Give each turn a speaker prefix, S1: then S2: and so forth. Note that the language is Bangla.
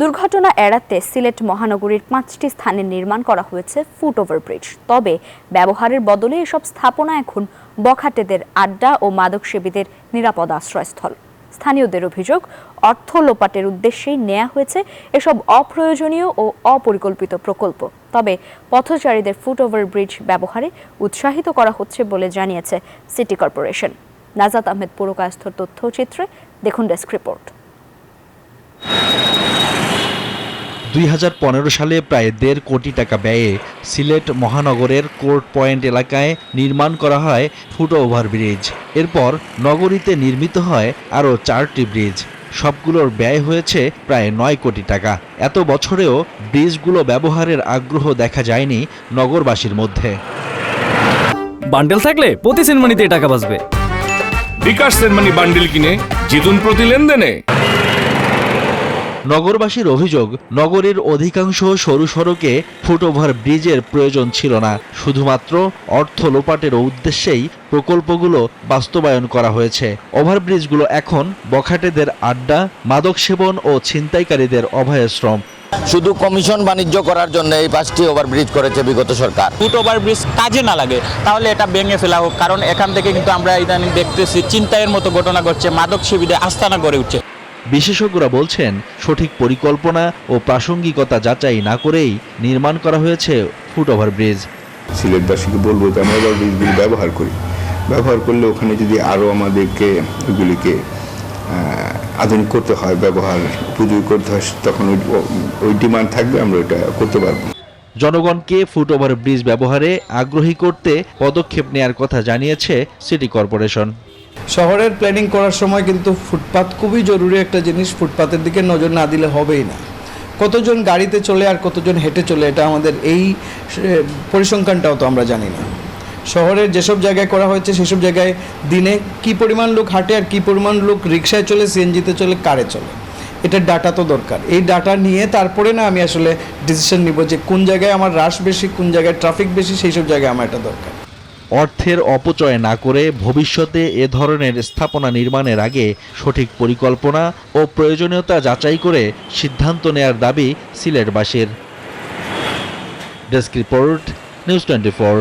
S1: দুর্ঘটনা এড়াতে সিলেট মহানগরীর ৫টি স্থানে নির্মাণ করা হয়েছে ফুটওভার ব্রিজ। তবে ব্যবহারের বদলে এসব স্থাপনা এখন বখাটেদের আড্ডা ও মাদকসেবীদের নিরাপদ আশ্রয়স্থল। স্থানীয়দের অভিযোগ, অর্থ লোপাটের উদ্দেশ্যেই নেওয়া হয়েছে এসব অপ্রয়োজনীয় ও অপরিকল্পিত প্রকল্প। তবে পথচারীদের ফুটওভার ব্রিজ ব্যবহারে উৎসাহিত করা হচ্ছে বলে জানিয়েছে সিটি কর্পোরেশন। নাজাত আহমেদ পুরকায়স্থর তথ্যচিত্রে দেখুন ডেস্ক রিপোর্ট।
S2: ২০১৫ সালে প্রায় ১.৫ কোটি টাকা ব্যয়ে সিলেট মহানগরের কোর্ট পয়েন্ট এলাকায় নির্মাণ করা হয় ফুটওভার ব্রিজ। এরপর নগরীতে নির্মিত হয় আরও ৪টি ব্রিজ। সবগুলোর ব্যয় হয়েছে প্রায় ৯ কোটি টাকা। এত বছরেও ব্রিজগুলো ব্যবহারের আগ্রহ দেখা যায়নি নগরবাসীর মধ্যে।
S3: বান্ডেল থাকলে প্রতি সেনমানিতে টাকা বাঁচবে।
S4: বিকাশ সেনমানি বান্ডেল কিনে জিতুন প্রতি লেনদেনে।
S2: নগরবাসীর অভিযোগ, নগরীর অধিকাংশ সরু সড়কে ফুটওভার ব্রিজের প্রয়োজন ছিল না। শুধুমাত্র অর্থ লোপাটের উদ্দেশ্যেই প্রকল্পগুলো বাস্তবায়ন করা হয়েছে। ওভারব্রিজগুলো এখন বখাটেদের আড্ডা, মাদক সেবন ও ছিনতাইকারীদের অভয়াশ্রম।
S5: শুধু কমিশন বাণিজ্য করার জন্য এই 5টি ওভারব্রিজ করেছে বিগত সরকার।
S6: ফুট ওভারব্রিজ কাজে না লাগে তাহলে এটা ভেঙে ফেলা হোক, কারণ এখান থেকে কিন্তু আমরা ইদানিং দেখতেছি চিন্তায়ের মতো ঘটনা ঘটছে, মাদক সেবীদের আস্তানা গড়ে উঠছে।
S2: বিশেষজ্ঞরা বলছেন, সঠিক পরিকল্পনা ও প্রাসঙ্গিকতা যাচাই না করেই নির্মাণ করা হয়েছে ফুটওভার ব্রিজ।
S7: সিলেটবাসীকে বলবো যে আমরা ওভারব্রিজগুলি ব্যবহার করি, ব্যবহার করলে ওখানে যদি আরও আমাদেরকে ওইগুলিকে আধুনিক করতে হয়, ব্যবহার উপযোগী করতে হয়, তখন ওই ডিমান্ড থাকবে, আমরা ওইটা করতে পারবো।
S2: জনগণকে ফুটওভার ব্রিজ ব্যবহারে আগ্রহী করতে পদক্ষেপ নেয়ার কথা জানিয়েছে সিটি কর্পোরেশন।
S8: শহরের প্ল্যানিং করার সময় কিন্তু ফুটপাত খুবই জরুরি একটা জিনিস। ফুটপাতের দিকে নজর না দিলে হবেই না। কতজন গাড়িতে চলে আর কতজন হেঁটে চলে, এটা আমাদের এই পরিসংখ্যানটাও তো আমরা জানি না। শহরের যেসব জায়গায় করা হয়েছে সেসব জায়গায় দিনে কী পরিমাণ লোক হাঁটে আর কী পরিমাণ লোক রিক্সায় চলে, সিএনজিতে চলে, কারে চলে, এটার ডাটা তো দরকার। এই ডাটা নিয়ে তারপরে না আমি আসলে ডিসিশন নিব যে কোন জায়গায় আমার রাশ বেশি, কোন জায়গায় ট্রাফিক বেশি, সেই সব জায়গায় আমার এটা দরকার।
S2: অর্থের অপচয় না করে ভবিষ্যতে এ ধরনের স্থাপনা নির্মাণের আগে সঠিক পরিকল্পনা ও প্রয়োজনীয়তা যাচাই করে সিদ্ধান্ত নেয়ার দাবি সিলেটবাসীর। Desk report, news 24।